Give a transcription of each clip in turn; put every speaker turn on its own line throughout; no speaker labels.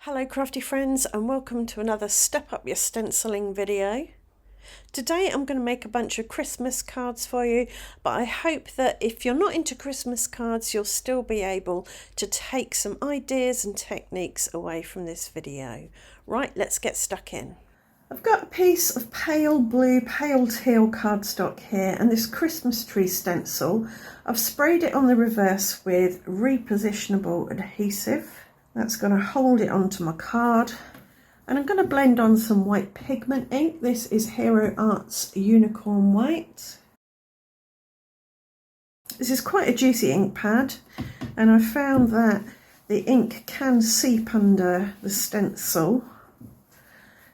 Hello crafty friends, and welcome to another Step Up Your Stenciling video. Today I'm going to make a bunch of Christmas cards for you, but I hope that if you're not into Christmas cards you'll still be able to take some ideas and techniques away from this video. Right, let's get stuck in. I've got a piece of pale blue, pale teal cardstock here and this Christmas tree stencil. I've sprayed it on the reverse with repositionable adhesive. That's going to hold it onto my card, and I'm going to blend on some white pigment ink. This is Hero Arts Unicorn White. This is quite a juicy ink pad, and I found that the ink can seep under the stencil,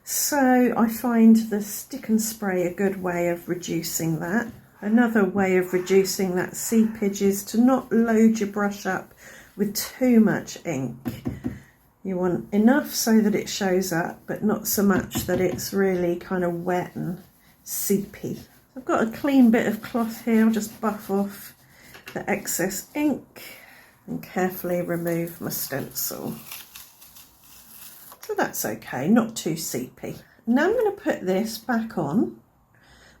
so I find the stick and spray a good way of reducing that. Another way of reducing that seepage is to not load your brush up with too much ink. You want enough so that it shows up, but not so much that it's really kind of wet and seepy. I've got a clean bit of cloth here. I'll just buff off the excess ink and carefully remove my stencil. So that's okay, not too seepy. Now I'm going to put this back on.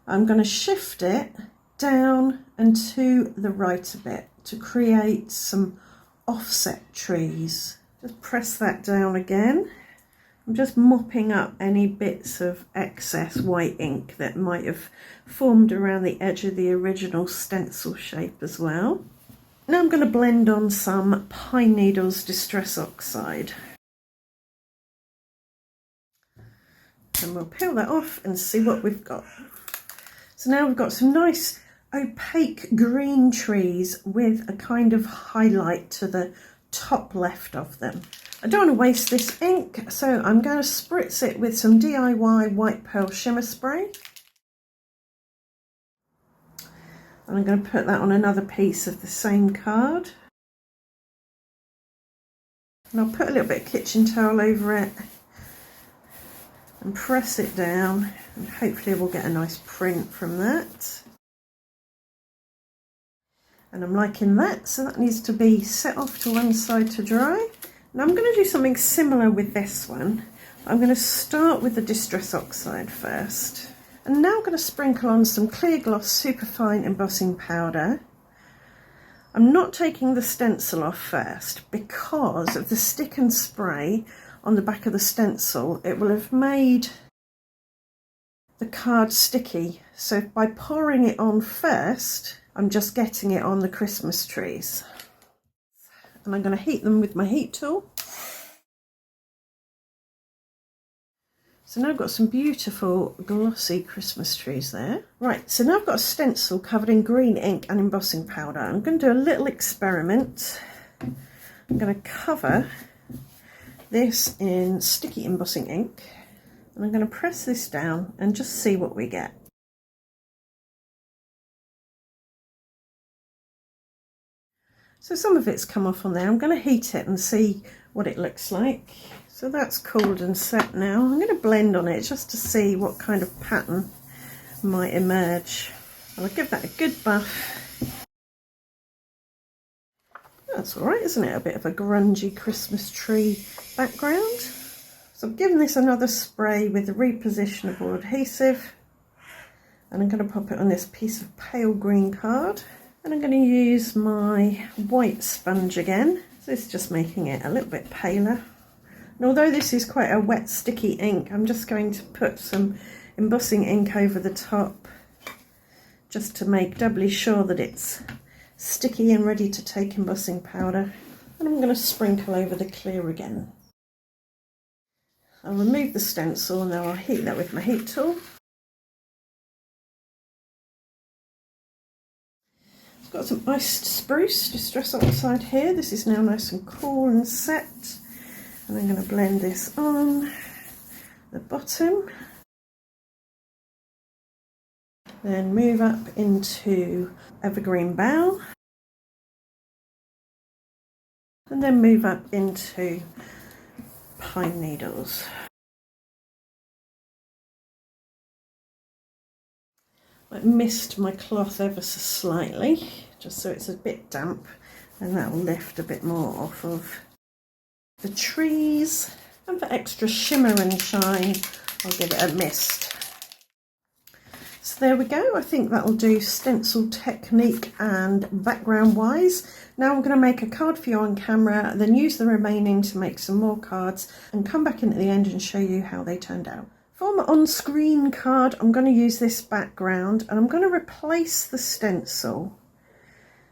I'm going to shift it down and to the right a bit to create some offset trees. Just press that down again. I'm just mopping up any bits of excess white ink that might have formed around the edge of the original stencil shape as well. Now I'm going to blend on some Pine Needles Distress Oxide. And we'll peel that off and see what we've got. So now we've got some nice opaque green trees with a kind of highlight to the top left of them. I don't want to waste this ink, so I'm going to spritz it with some DIY White Pearl Shimmer Spray. And I'm going to put that on another piece of the same card. And I'll put a little bit of kitchen towel over it and press it down, and hopefully we'll get a nice print from that. And I'm liking that, so that needs to be set off to one side to dry. Now I'm going to do something similar with this one. I'm going to start with the Distress Oxide first. And now I'm going to sprinkle on some Clear Gloss Superfine Embossing Powder. I'm not taking the stencil off first because of the stick and spray on the back of the stencil. It will have made the card sticky. So by pouring it on first, I'm just getting it on the Christmas trees. And I'm going to heat them with my heat tool. So now I've got some beautiful glossy Christmas trees there. Right, so now I've got a stencil covered in green ink and embossing powder. I'm going to do a little experiment. I'm going to cover this in sticky embossing ink, and I'm going to press this down and just see what we get. So some of it's come off on there. I'm going to heat it and see what it looks like. So that's cooled and set now. I'm going to blend on it just to see what kind of pattern might emerge. I'll give that a good buff. That's all right, isn't it? A bit of a grungy Christmas tree background. So I've given this another spray with the repositionable adhesive, and I'm going to pop it on this piece of pale green card. And I'm going to use my white sponge again. So this is just making it a little bit paler. And although this is quite a wet sticky ink, I'm just going to put some embossing ink over the top just to make doubly sure that it's sticky and ready to take embossing powder. And I'm going to sprinkle over the clear again. I'll remove the stencil and now I'll heat that with my heat tool. Got some iced spruce Distress Oxide here. This is now nice and cool and set, and I'm going to blend this on the bottom, then move up into Evergreen Bough, and then move up into Pine Needles. I missed my cloth ever so slightly, just so it's a bit damp, and that will lift a bit more off of the trees. extra shimmer and shine, I'll give it a mist. So there we go. I think that'll do stencil technique and background wise. Now I'm going to make a card for you on camera, then use the remaining to make some more cards and come back in at the end and show you how they turned out. For my on-screen card, I'm going to use this background and I'm going to replace the stencil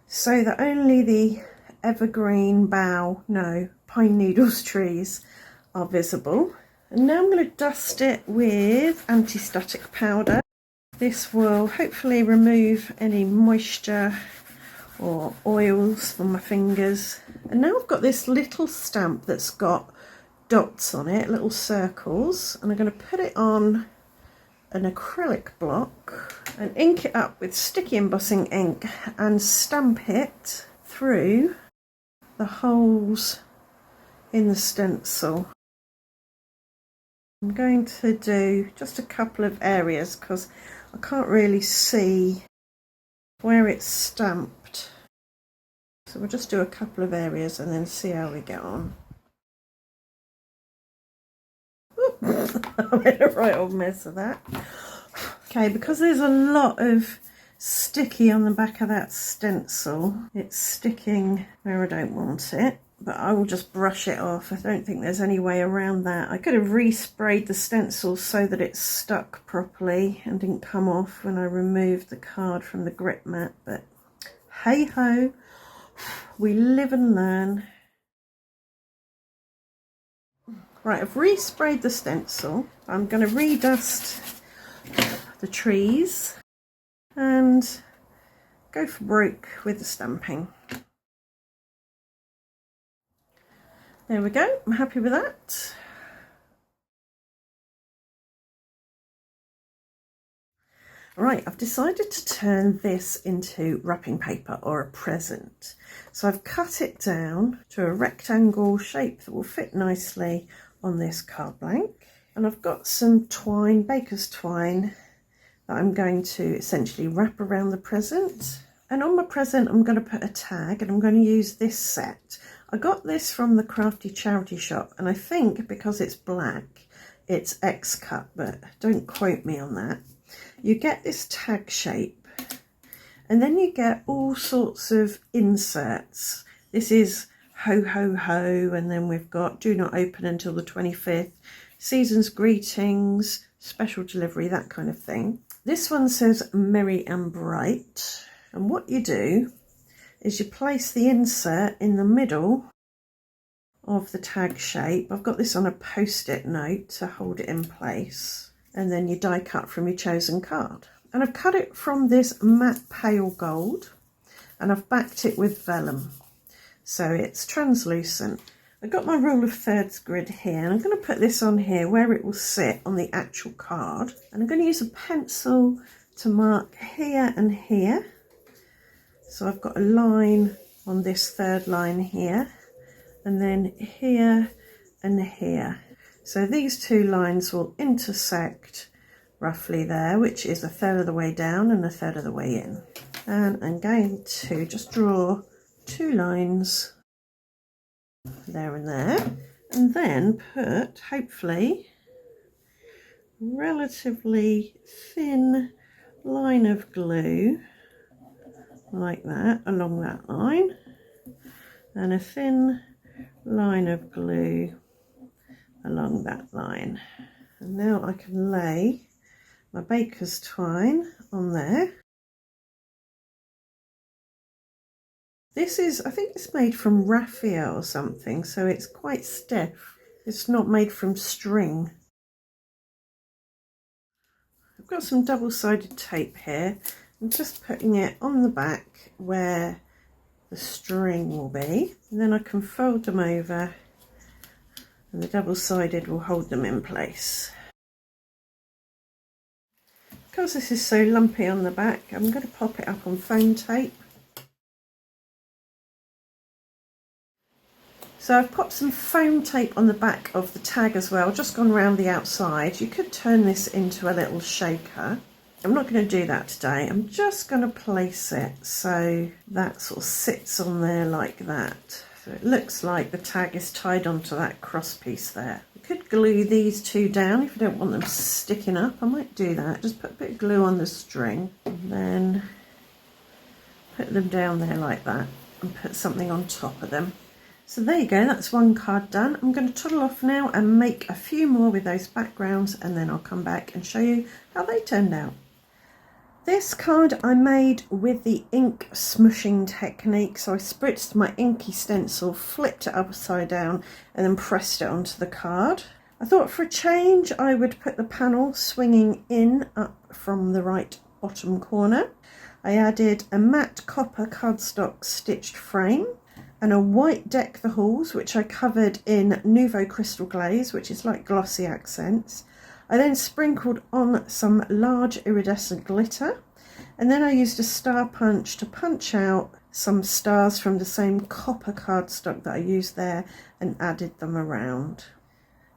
so that only the evergreen pine needles trees are visible. And now I'm going to dust it with anti-static powder. This will hopefully remove any moisture or oils from my fingers. And now I've got this little stamp that's got dots on it, little circles, and I'm going to put it on an acrylic block and ink it up with sticky embossing ink and stamp it through the holes in the stencil. I'm going to do just a couple of areas because I can't really see where it's stamped. So we'll just do a couple of areas and then see how we get on. I made a right old mess of that. Okay, because there's a lot of sticky on the back of that stencil, it's sticking where I don't want it. But I will just brush it off. I don't think there's any way around that. I could have resprayed the stencil so that it stuck properly and didn't come off when I removed the card from the grip mat, but hey ho, we live and learn. Right, I've resprayed the stencil. I'm going to redust the trees and go for broke with the stamping. There we go, I'm happy with that. Right, I've decided to turn this into wrapping paper or a present. So I've cut it down to a rectangle shape that will fit nicely on this card blank. And I've got some twine, baker's twine, that I'm going to essentially wrap around the present. And on my present, I'm going to put a tag and I'm going to use this set. I got this from the Crafty charity shop and I think because it's black, it's X-cut, but don't quote me on that. You get this tag shape and then you get all sorts of inserts. This is ho ho ho, and then we've got do not open until the 25th, season's greetings, special delivery, that kind of thing. This one says merry and bright, and what you do is you place the insert in the middle of the tag shape. I've got this on a post-it note to hold it in place, and then you die cut from your chosen card. And I've cut it from this matte pale gold and I've backed it with vellum, so it's translucent. I've got my rule of thirds grid here and I'm going to put this on here where it will sit on the actual card, and I'm going to use a pencil to mark here and here. So I've got a line on this third line here, and then here and here. So these two lines will intersect roughly there, which is a third of the way down and a third of the way in. And I'm going to just draw two lines there and there, and then put, hopefully, relatively thin line of glue like that along that line, and a thin line of glue along that line. And now I can lay my baker's twine on there. This is, I think it's made from raffia or something, so it's quite stiff. It's not made from string. I've got some double-sided tape here. I'm just putting it on the back where the string will be, and then I can fold them over and the double-sided will hold them in place. Because this is so lumpy on the back, I'm going to pop it up on foam tape. So I've popped some foam tape on the back of the tag as well, just gone around the outside. You could turn this into a little shaker. I'm not going to do that today. I'm just going to place it so that sort of sits on there like that. So it looks like the tag is tied onto that cross piece there. You could glue these two down if you don't want them sticking up. I might do that. Just put a bit of glue on the string and then put them down there like that and put something on top of them. So there you go, that's one card done. I'm going to toddle off now and make a few more with those backgrounds, and then I'll come back and show you how they turned out. This card I made with the ink smushing technique. So I spritzed my inky stencil, flipped it upside down and then pressed it onto the card. I thought for a change I would put the panel swinging in up from the right bottom corner. I added a matte copper cardstock stitched frame and a white Deck the Halls, which I covered in Nouveau Crystal Glaze, which is like glossy accents. I then sprinkled on some large iridescent glitter, and then I used a star punch to punch out some stars from the same copper cardstock that I used there and added them around.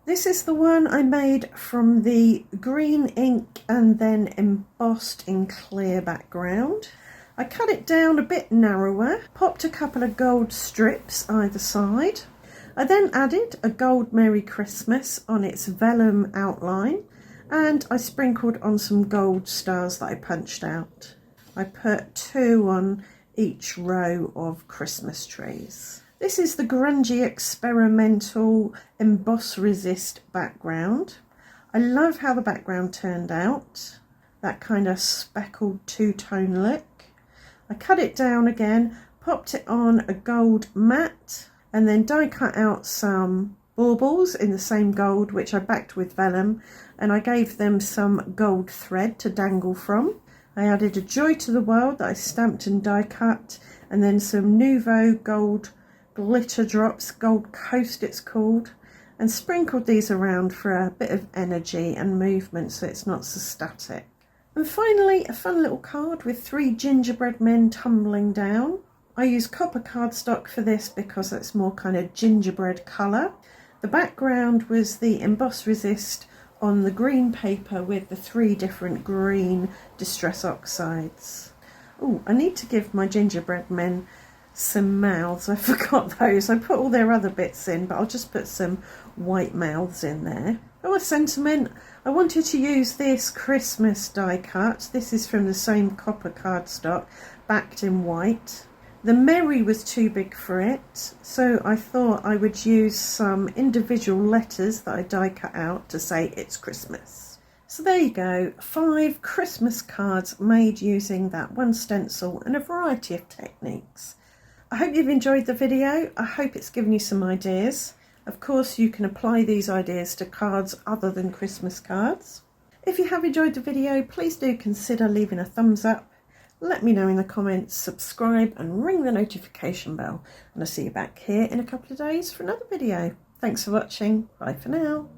This is the one I made from the green ink and then embossed in clear background. I cut it down a bit narrower, popped a couple of gold strips either side. I then added a gold Merry Christmas on its vellum outline, and I sprinkled on some gold stars that I punched out. I put 2 on each row of Christmas trees. This is the grungy experimental emboss resist background. I love how the background turned out, that kind of speckled two-tone look. I cut it down again, popped it on a gold mat, and then die cut out some baubles in the same gold, which I backed with vellum, and I gave them some gold thread to dangle from. I added a Joy to the World that I stamped and die cut, and then some Nouveau gold glitter drops, Gold Coast it's called, and sprinkled these around for a bit of energy and movement so it's not so static. And finally, a fun little card with 3 gingerbread men tumbling down. I use copper cardstock for this because it's more kind of gingerbread colour. The background was the emboss resist on the green paper with the 3 different green distress oxides. Oh, I need to give my gingerbread men some mouths. I forgot those. I put all their other bits in, but I'll just put some white mouths in there. Oh, a sentiment. I wanted to use this Christmas die cut. This is from the same copper cardstock, backed in white. The Merry was too big for it, so I thought I would use some individual letters that I die cut out to say it's Christmas. So there you go, 5 Christmas cards made using that one stencil and a variety of techniques. I hope you've enjoyed the video. I hope it's given you some ideas. Of course, you can apply these ideas to cards other than Christmas cards. If you have enjoyed the video, please do consider leaving a thumbs up. Let me know in the comments, subscribe and ring the notification bell. And I'll see you back here in a couple of days for another video. Thanks for watching. Bye for now.